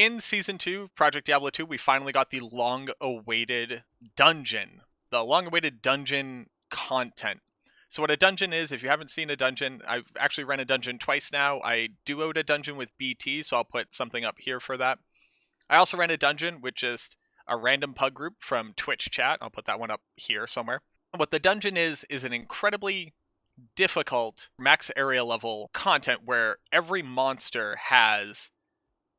in Season 2, Project Diablo 2, we finally got the long-awaited dungeon. The long-awaited dungeon content. So what a dungeon is, if you haven't seen a dungeon, I've actually run a dungeon twice now. I duoed a dungeon with BT, so I'll put something up here for that. I also ran a dungeon with just a random pug group from Twitch chat. I'll put that one up here somewhere. What the dungeon is an incredibly difficult max area level content where every monster has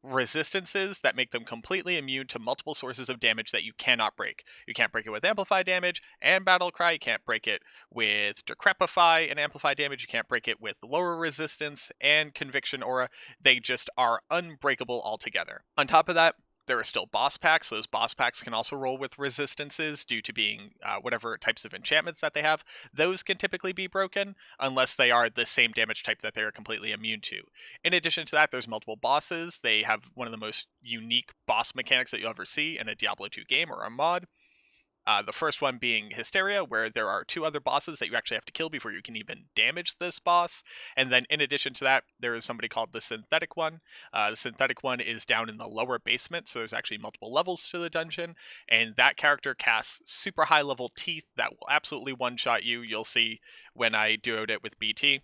resistances that make them completely immune to multiple sources of damage that you cannot break. You can't break it with Amplify damage and Battle Cry. You can't break it with Decrepify and Amplify damage. You can't break it with lower resistance and Conviction Aura. They just are unbreakable altogether. On top of that, there are still boss packs. Those boss packs can also roll with resistances due to being whatever types of enchantments that they have. Those can typically be broken unless they are the same damage type that they are completely immune to. In addition to that, there's multiple bosses. They have one of the most unique boss mechanics that you'll ever see in a Diablo 2 game or a mod. The first one being Hysteria, where there are 2 other bosses that you actually have to kill before you can even damage this boss. And then in addition to that, there is somebody called the Synthetic One. The Synthetic One is down in the lower basement, so there's actually multiple levels to the dungeon. And that character casts super high level teeth that will absolutely one-shot you. You'll see when I duoed it with BT.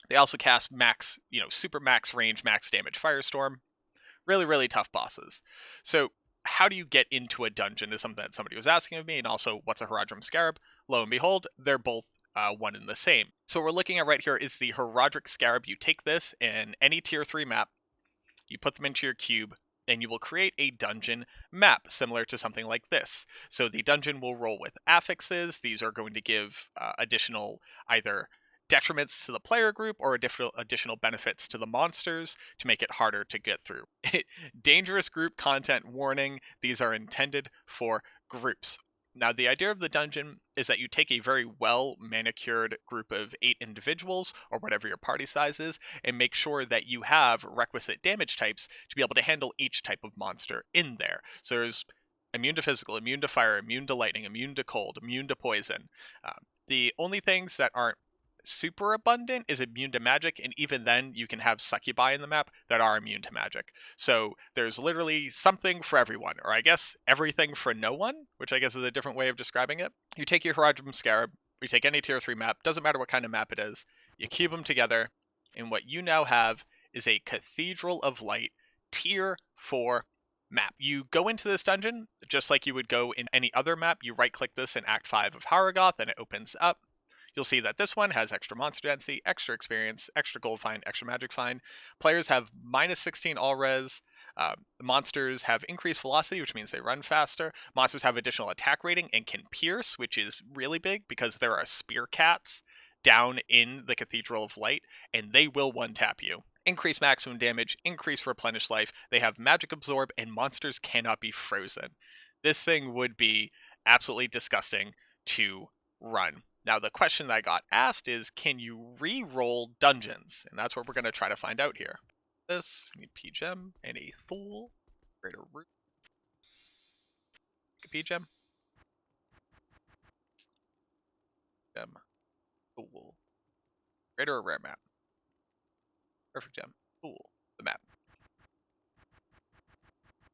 They also cast max, super max range, max damage Firestorm. Really, really tough bosses. So how do you get into a dungeon is something that somebody was asking of me, and also what's a Horadrim Scarab? Lo and behold, they're both one and the same. So what we're looking at right here is the Horadrim Scarab. You take this in any tier 3 map, you put them into your cube, and you will create a dungeon map similar to something like this. So the dungeon will roll with affixes. These are going to give additional either detriments to the player group or additional benefits to the monsters to make it harder to get through. Dangerous group content warning. These are intended for groups. Now, the idea of the dungeon is that you take a very well manicured group of 8 individuals, or whatever your party size is, and make sure that you have requisite damage types to be able to handle each type of monster in there. So there's immune to physical, immune to fire, immune to lightning, immune to cold, immune to poison. The only things that aren't super abundant is immune to magic, and even then you can have succubi in the map that are immune to magic. So there's literally something for everyone, or I guess everything for no one, which I guess is a different way of describing it. You take your Horadrim Scarab, we take any tier 3 map, doesn't matter what kind of map it is, you cube them together, and what you now have is a Cathedral of Light tier 4 map. You go into this dungeon just like you would go in any other map. You right click this in Act 5 of Haragoth and it opens up. You'll see that this one has extra monster density, extra experience, extra gold find, extra magic find. Players have minus 16 all res. Monsters have increased velocity, which means they run faster. Monsters have additional attack rating and can pierce, which is really big because there are spear cats down in the Cathedral of Light, and they will one-tap you. Increase maximum damage, increase replenish life. They have magic absorb, and monsters cannot be frozen. This thing would be absolutely disgusting to run. Now, the question that I got asked is, can you re-roll dungeons? And that's what we're going to try to find out here. This, we need P-Gem and a Thule. Greater Root. P-Gem. Gem. Thule. Greater or rare map? Perfect gem. Thule. The map.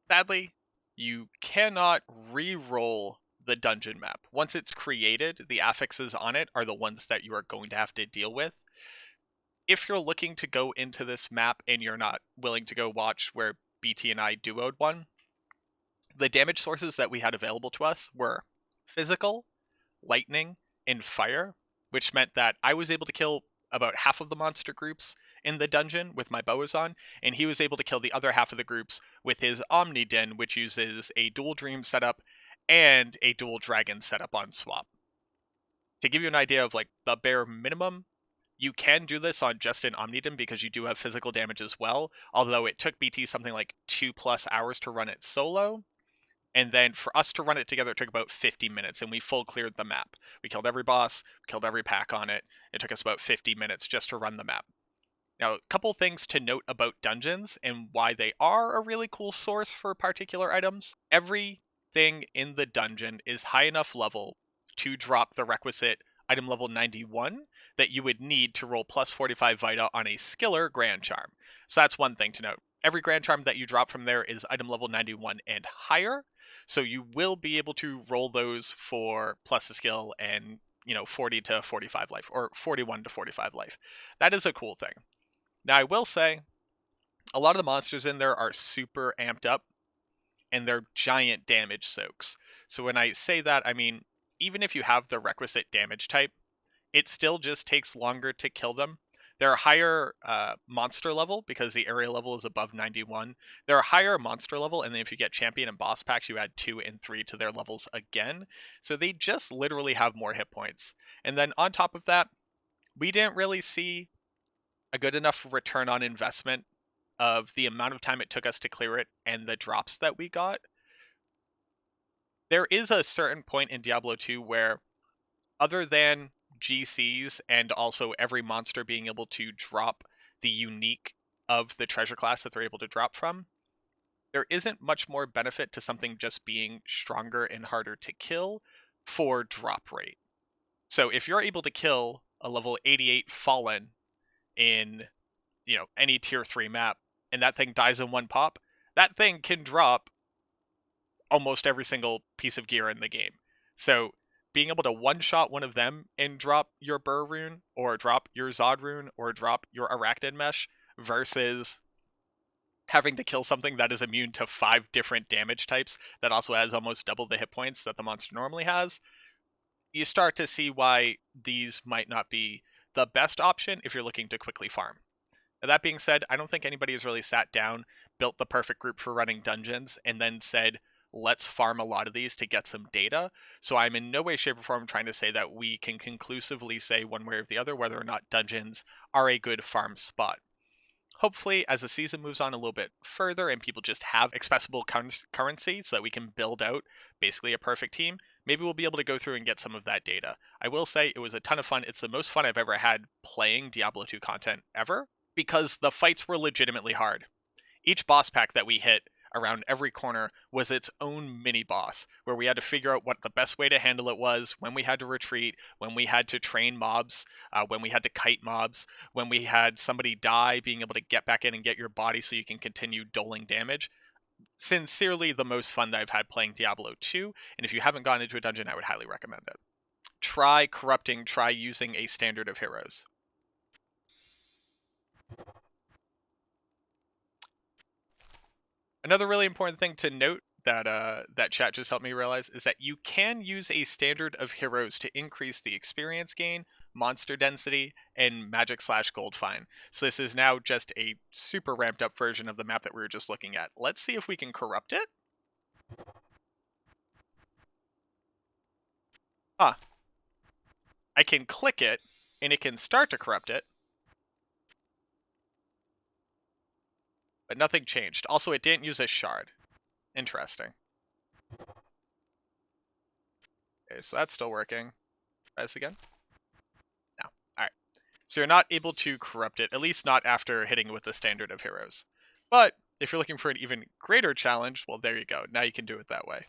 Sadly, you cannot re-roll the dungeon map. Once it's created, the affixes on it are the ones that you are going to have to deal with. If you're looking to go into this map and you're not willing to go watch where BT and I duoed one, the damage sources that we had available to us were physical, lightning, and fire, which meant that I was able to kill about half of the monster groups in the dungeon with my bows on, and he was able to kill the other half of the groups with his Omni Den, which uses a dual dream setup and a dual dragon setup on swap. To give you an idea of like the bare minimum, you can do this on just an Omnidem because you do have physical damage as well, although it took BT something like 2+ hours to run it solo. And then for us to run it together, it took about 50 minutes, and we full cleared the map. We killed every boss, killed every pack on it. It took us about 50 minutes just to run the map. Now, a couple things to note about dungeons and why they are a really cool source for particular items. Everything in the dungeon is high enough level to drop the requisite item level 91 that you would need to roll plus 45 Vita on a Skiller Grand Charm. So that's one thing to note. Every Grand Charm that you drop from there is item level 91 and higher, so you will be able to roll those for plus a skill and 40 to 45 life, or 41 to 45 life. That is a cool thing. Now I will say, a lot of the monsters in there are super amped up, and they're giant damage soaks. So when I say that, I mean, even if you have the requisite damage type, it still just takes longer to kill them. They're higher monster level because the area level is above 91. They're a higher monster level, and then if you get champion and boss packs, you add 2 and 3 to their levels again. So they just literally have more hit points. And then on top of that, we didn't really see a good enough return on investment of the amount of time it took us to clear it and the drops that we got. There is a certain point in Diablo 2 where, other than GCs and also every monster being able to drop the unique of the treasure class that they're able to drop from, there isn't much more benefit to something just being stronger and harder to kill for drop rate. So if you're able to kill a level 88 Fallen in any tier 3 map, and that thing dies in one pop, that thing can drop almost every single piece of gear in the game. So being able to one-shot one of them and drop your Burr rune, or drop your Zod rune, or drop your Arachnid Mesh, versus having to kill something that is immune to 5 different damage types that also has almost double the hit points that the monster normally has, you start to see why these might not be the best option if you're looking to quickly farm. Now, that being said, I don't think anybody has really sat down, built the perfect group for running dungeons, and then said, let's farm a lot of these to get some data. So I'm in no way, shape, or form trying to say that we can conclusively say one way or the other whether or not dungeons are a good farm spot. Hopefully, as the season moves on a little bit further and people just have accessible currency so that we can build out basically a perfect team, maybe we'll be able to go through and get some of that data. I will say it was a ton of fun. It's the most fun I've ever had playing Diablo 2 content ever, because the fights were legitimately hard. Each boss pack that we hit around every corner was its own mini boss, where we had to figure out what the best way to handle it was, when we had to retreat, when we had to train mobs, when we had to kite mobs, when we had somebody die, being able to get back in and get your body so you can continue doling damage. Sincerely, the most fun that I've had playing Diablo 2, and if you haven't gone into a dungeon, I would highly recommend it. Try corrupting, try using a standard of heroes. Another really important thing to note that that chat just helped me realize is that you can use a standard of heroes to increase the experience gain, monster density, and magic/gold find. So this is now just a super ramped up version of the map that we were just looking at. Let's see if we can corrupt it. Ah, I can click it and it can start to corrupt it, but nothing changed. Also, it didn't use a shard. Interesting. Okay, so that's still working. Try this again. No. Alright. So you're not able to corrupt it, at least not after hitting with the standard of heroes. But if you're looking for an even greater challenge, well, there you go. Now you can do it that way.